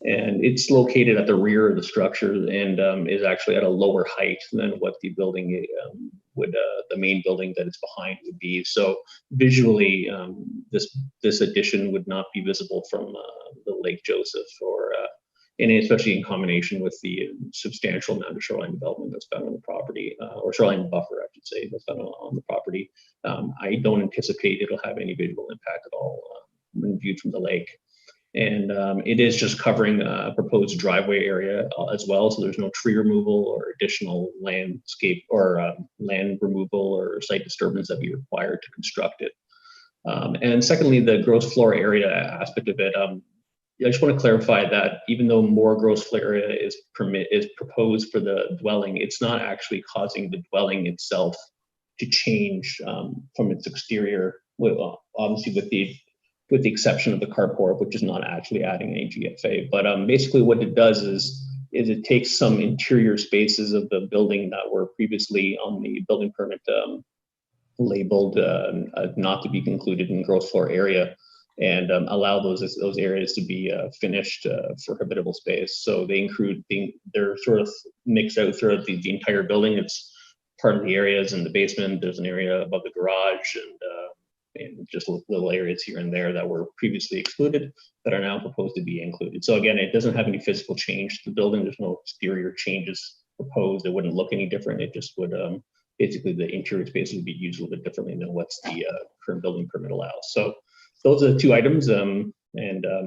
And it's located at the rear of the structure and is actually at a lower height than what the building the main building that it's behind would be. So visually, this addition would not be visible from the Lake Joseph, and especially in combination with the substantial amount of shoreline development that's found on the property, or shoreline buffer, I should say, that's found on the property. I don't anticipate it'll have any visual impact at all when viewed from the lake. And it is just covering a proposed driveway area as well. So there's no tree removal or additional landscape or land removal or site disturbance that be required to construct it. And secondly, the gross floor area aspect of it. I just want to clarify that even though more gross floor area is proposed for the dwelling, it's not actually causing the dwelling itself to change from its exterior. Obviously, with the exception of the carport, which is not actually adding any GFA. But basically what it does is it takes some interior spaces of the building that were previously on the building permit labeled not to be included in gross floor area, and allow those areas to be finished for habitable space. So they're sort of mixed out throughout the entire building. It's part of the areas in the basement. There's an area above the garage, and just little areas here and there that were previously excluded that are now proposed to be included. So again, it doesn't have any physical change to the building. There's no exterior changes proposed. It wouldn't look any different. It just would, basically the interior space would be used a little bit differently than what's the current building permit allows. So those are the 2 items. And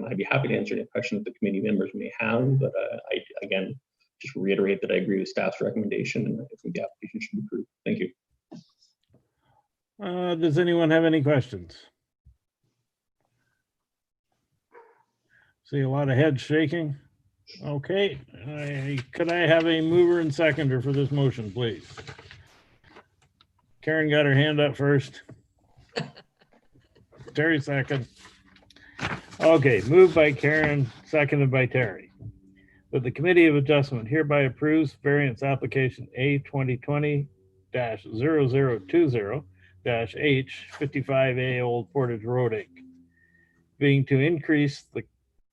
I'd be happy to answer any questions the committee members may have, but I, again, just reiterate that I agree with staff's recommendation and I think the application should be approved. Thank you. Does anyone have any questions? See a lot of heads shaking. Okay, could I have a mover and seconder for this motion, please? Karen got her hand up first. Terry second. Okay, moved by Karen, seconded by Terry. That the Committee of Adjustment hereby approves variance application A 2020-0020-H 55A Old Portage Road Inc. Being to increase the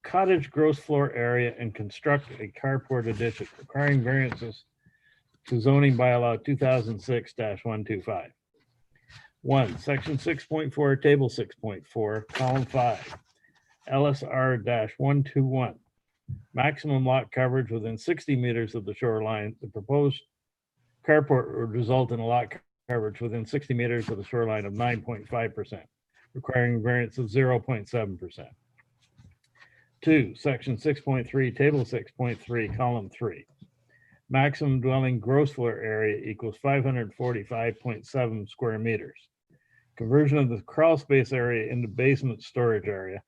cottage gross floor area and construct a carport addition requiring variances to zoning bylaw 2006-125. 1, section 6.4, table 6.4, column 5, LSR-121. Maximum lot coverage within 60 meters of the shoreline. The proposed carport would result in a lot coverage within 60 meters of the shoreline of 9.5%, requiring variance of 0.7%. 2, section 6.3, table 6.3, column 3. Maximum dwelling gross floor area equals 545.7 square meters. Conversion of the crawl space area into basement storage area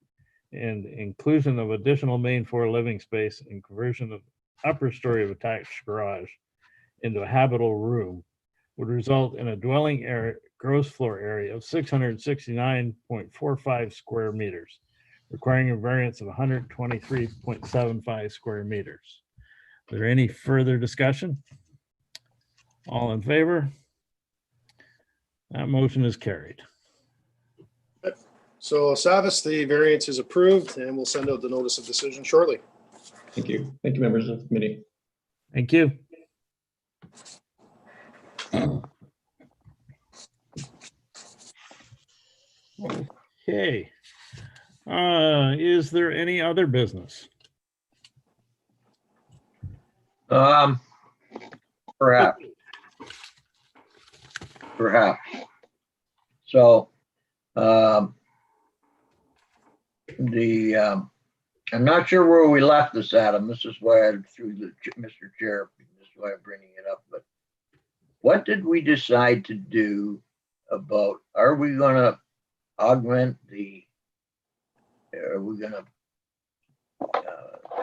and inclusion of additional main floor living space and conversion of upper story of attached garage into a habitable room would result in a dwelling area gross floor area of 669.45 square meters, requiring a variance of 123.75 square meters. Is there any further discussion? All in favor? That motion is carried. So Savas, the variance is approved and we'll send out the notice of decision shortly. Thank you. Thank you, members of the committee. Thank you. Okay. Is there any other business? Perhaps. Perhaps. So, I'm not sure where we left this, Adam. This is why I threw the Mr. Chair. This is why I'm bringing it up. But what did we decide to do about? Are we going to augment the? Are we going to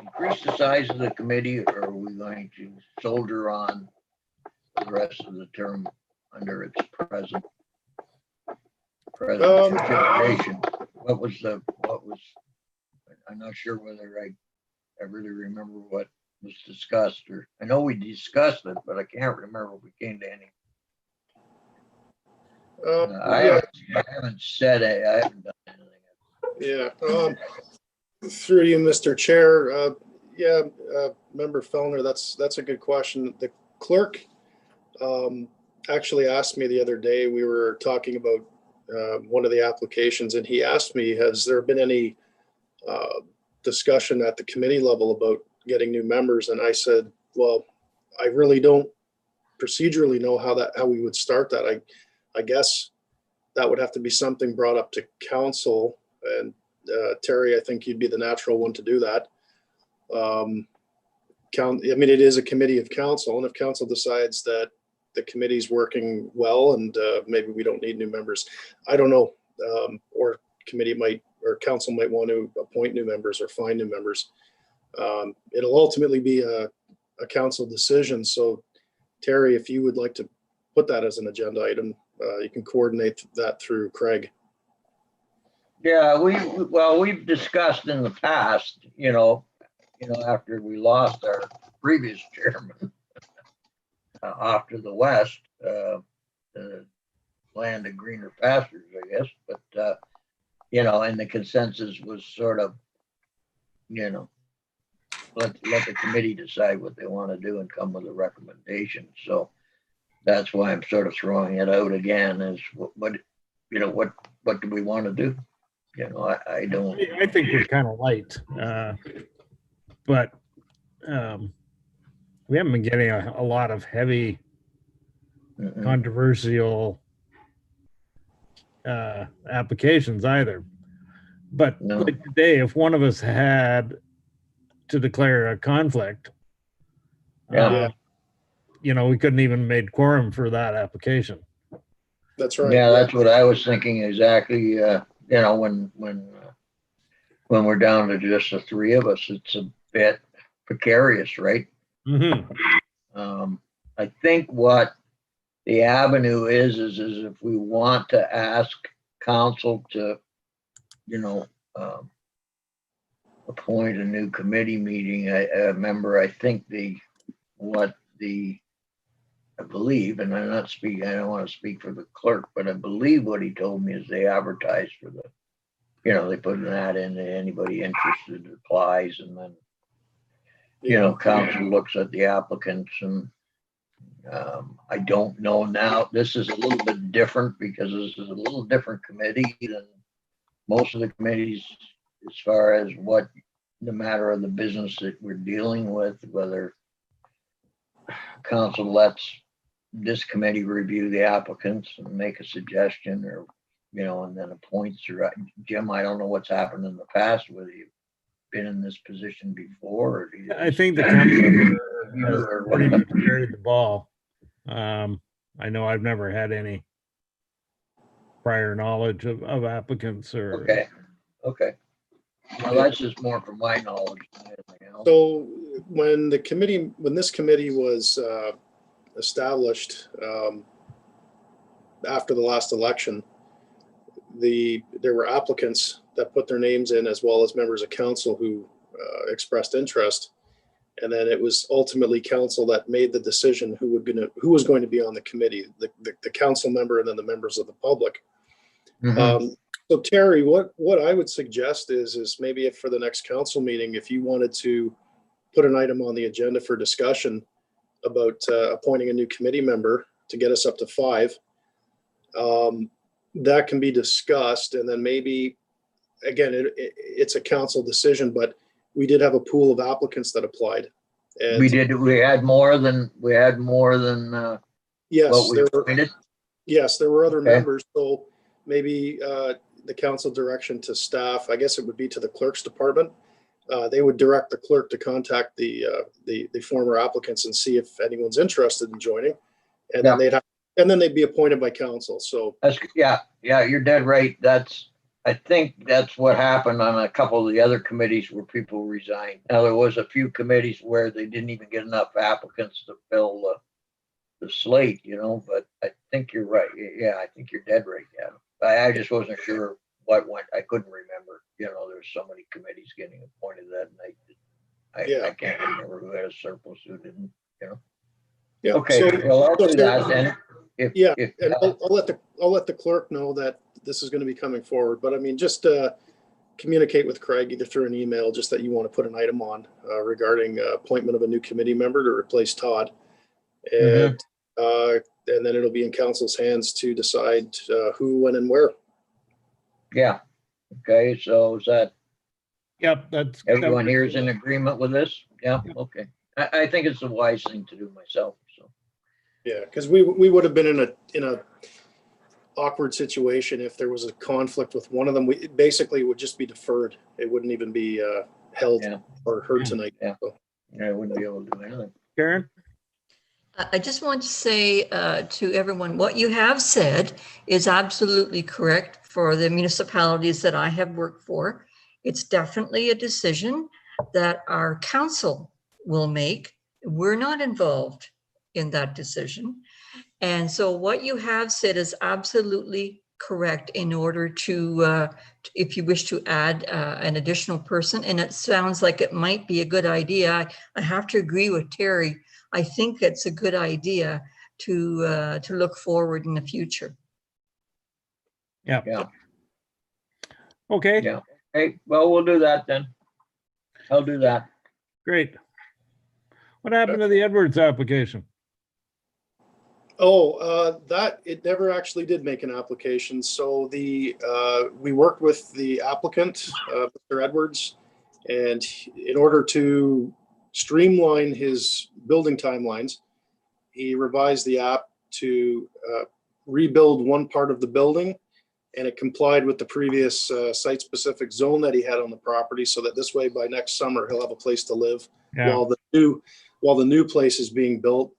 increase the size of the committee, or are we going to soldier on for the rest of the term under its present configuration? What was? I'm not sure whether I really remember what was discussed, or I know we discussed it, but I can't remember if we came to any. I haven't said it. I haven't done anything. Yeah. Through you, Mr. Chair. Member Fellner, that's a good question. The clerk actually asked me the other day, we were talking about one of the applications, and he asked me, has there been any discussion at the committee level about getting new members? And I said, well, I really don't procedurally know how we would start that. I guess that would have to be something brought up to council, and Terry, I think you'd be the natural one to do that. I mean, it is a committee of council, and if council decides that the committee's working well and maybe we don't need new members, I don't know, or committee might, or council might want to appoint new members or find new members. It'll ultimately be a council decision. So Terry, if you would like to put that as an agenda item, you can coordinate that through Craig. Yeah, we've discussed in the past, after we lost our previous chairman off to the west, the land of greener pastures, I guess. But and the consensus was sort of, let the committee decide what they want to do and come with a recommendation. So that's why I'm sort of throwing it out again. Is what do we want to do? I don't. I think we're kind of light, but we haven't been getting a lot of heavy, controversial applications either. But No. like today, if one of us had to declare a conflict, Yeah. We couldn't even made quorum for that application. That's right. Yeah, that's what I was thinking exactly. When we're down to just the three of us, it's a bit precarious, right? Mm-hmm. I think what the avenue is if we want to ask council to, appoint a new committee meeting, a member, I think I believe, and I'm not speaking, I don't want to speak for the clerk, but I believe what he told me is they advertise for they put an ad in, anybody interested applies, and then, council looks at the applicants, and I don't know now, this is a little bit different because this is a little different committee than most of the committees as far as what the matter of the business that we're dealing with, whether council lets this committee review the applicants and make a suggestion or, and then appoints. Or Jim, I don't know what's happened in the past, whether you've been in this position before. Or I think the council has pretty much carried the ball. I know I've never had any prior knowledge of applicants or. Okay. Well, that's just more from my knowledge than anything else. So when this committee was established after the last election, there were applicants that put their names in, as well as members of council who expressed interest. And then it was ultimately council that made the decision who was going to be on the committee, the council member and then the members of the public. Mhm. So Terry, what I would suggest is maybe if for the next council meeting, if you wanted to put an item on the agenda for discussion about appointing a new committee member to get us up to 5, that can be discussed. And then maybe, again, it's a council decision, but we did have a pool of applicants that applied. And We had more than yes, what we there were. appointed. Yes, there were other Okay. members, so maybe the council direction to staff, I guess it would be to the clerk's department. They would direct the clerk to contact the former applicants and see if anyone's interested in joining. And then they'd be appointed by council, so. Yeah, you're dead right. I think that's what happened on a couple of the other committees where people resigned. Now, there was a few committees where they didn't even get enough applicants to fill the slate, but I think you're right. Yeah, I think you're dead right, yeah. I just wasn't sure what went, I couldn't remember, there's so many committees getting appointed that night. I can't remember who had a surplus, who didn't, Yeah. Okay, so- well, I'll do that then. And I'll let the clerk know that this is going to be coming forward, but I mean, just communicate with Craig either through an email, just that you want to put an item on regarding appointment of a new committee member to replace Todd. And then it'll be in council's hands to decide who, when, and where. Yeah, okay, so is that, Yep, that's. everyone here is in agreement with this? Yeah, okay. I think it's a wise thing to do myself, so. Yeah, because we would have been in a awkward situation if there was a conflict with one of them. We basically would just be deferred. It wouldn't even be held Yeah. or heard tonight. Yeah. So, I wouldn't be able to do anything. Karen? I just want to say to everyone, what you have said is absolutely correct for the municipalities that I have worked for. It's definitely a decision that our council will make. We're not involved in that decision. And so what you have said is absolutely correct in order to, if you wish to add an additional person, and it sounds like it might be a good idea. I have to agree with Terry. I think it's a good idea to look forward in the future. Yeah. Yeah. Okay, Yeah. Hey, well, we'll do that then. I'll do that. great. What happened to the Edwards application? that it never actually did make an application. So we worked with the applicant, Mr. Edwards, and in order to streamline his building timelines, he revised the app to rebuild one part of the building, and it complied with the previous site-specific zone that he had on the property, so that this way by next summer he'll have a place to live Yeah, while the new place is being built.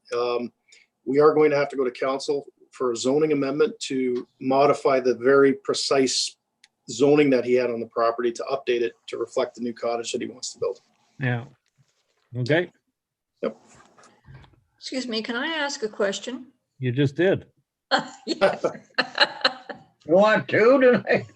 We are going to have to go to council for a zoning amendment to modify the very precise zoning that he had on the property, to update it to reflect the new cottage that he wants to build. yeah. Okay, Excuse me, can I ask a question? you just did. Yes. You want two tonight?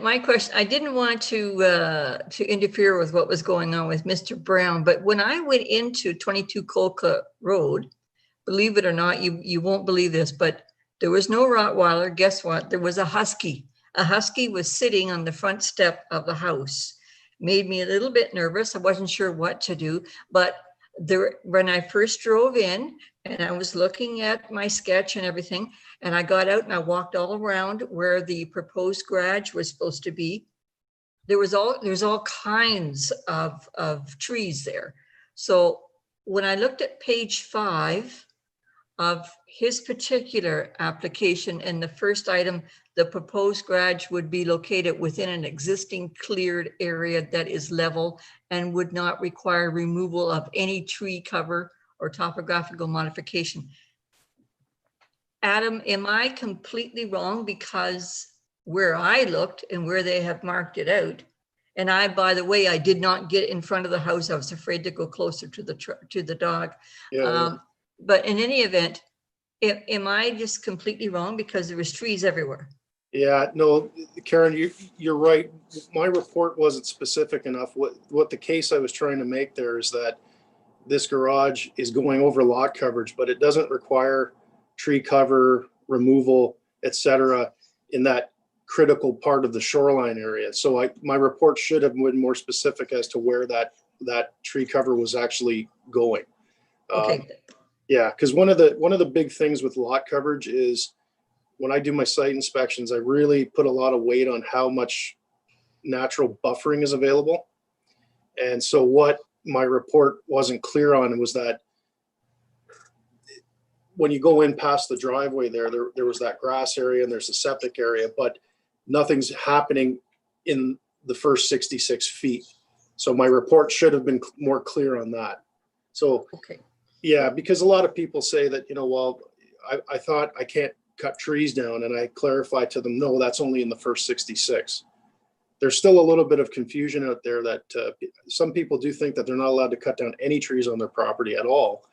My question, I didn't want to interfere with what was going on with Mr. Brown, but when I went into 22 Colca Road, believe it or not, you won't believe this, but there was no Rottweiler. Guess what? There was a husky. A husky was sitting on the front step of the house. Made me a little bit nervous. I wasn't sure what to do, but there, when I first drove in and I was looking at my sketch and everything, and I got out and I walked all around where the proposed garage was supposed to be. There's all kinds of trees there. So when I looked at page 5 of his particular application, and the first item, the proposed garage would be located within an existing cleared area that is level and would not require removal of any tree cover or topographical modification. Adam, am I completely wrong? Because where I looked and where they have marked it out, and I, by the way, I did not get in front of the house. I was afraid to go closer to the dog. Yeah, But in any event, am I just completely wrong? Because there was trees everywhere. yeah, no, Karen, you're right. My report wasn't specific enough. What the case I was trying to make there is that this garage is going over lot coverage, but it doesn't require tree cover, removal, et cetera, in that critical part of the shoreline area. So my report should have been more specific as to where that tree cover was actually going. Okay. Yeah, because one of the big things with lot coverage is when I do my site inspections, I really put a lot of weight on how much natural buffering is available. And so what my report wasn't clear on was that when you go in past the driveway there was that grass area and there's a septic area, but nothing's happening in the first 66 feet. So my report should have been more clear on that. So Okay. yeah, because a lot of people say that, well, I thought I can't cut trees down, and I clarified to them, no, that's only in the first 66. There's still a little bit of confusion out there that some people do think that they're not allowed to cut down any trees on their property at all.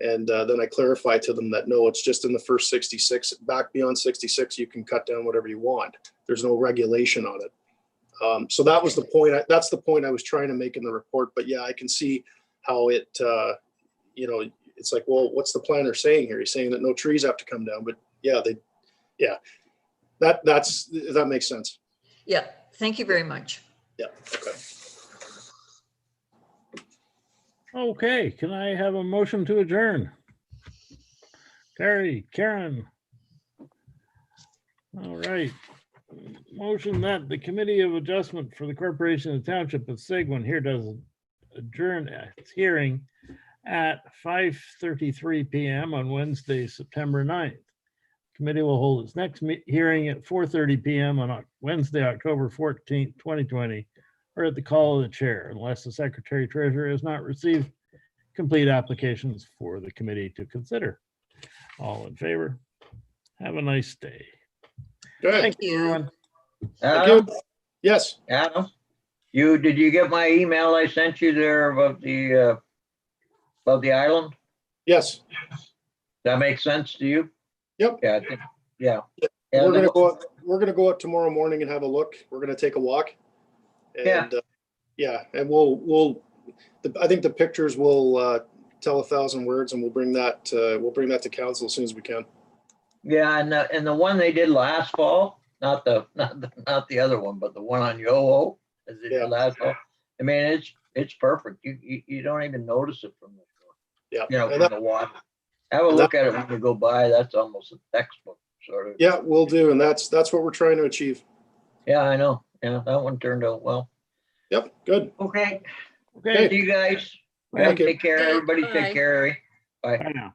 And then I clarified to them that, no, it's just in the first 66. Back beyond 66, you can cut down whatever you want. There's no regulation on it. So that was the point. That's the point I was trying to make in the report. But yeah, I can see how it, it's like, well, what's the planner saying here? He's saying that no trees have to come down. But yeah, that makes sense. Yeah. Thank you very much. Yeah. Okay. Okay, can I have a motion to adjourn? Terry, Karen. All right. Motion that the Committee of Adjustment for the Corporation of Township of Seguin here does adjourn its hearing at 5:33 p.m. on Wednesday, September 9th. Committee will hold its next hearing at 4:30 p.m. on Wednesday, October 14th, 2020, or at the call of the chair, unless the Secretary Treasurer has not received complete applications for the committee to consider. All in favor? Have a nice day. Good. Thank you. Everyone. Adam, Yes. Adam, did you get my email I sent you there about the island? Yes. Does that make sense to you? Yep. Yeah, I think, yeah. We're gonna go out tomorrow morning and have a look. We're gonna take a walk. And and I think the pictures will tell 1,000 words, and we'll bring that to council as soon as we can. Yeah, and the one they did last fall, not the other one, but the one on Yoho, as they did last fall. I mean, it's perfect. You don't even notice it from the shore. Yeah. From the water. Have a look at it when you go by. That's almost a textbook sort of. Yeah, we'll do, and that's what we're trying to achieve. Yeah, I know. Yeah, that one turned out well. Yep. Good. Okay. Okay. See you guys. Thank you. Take care. Everybody Bye. take care. Bye. Bye now.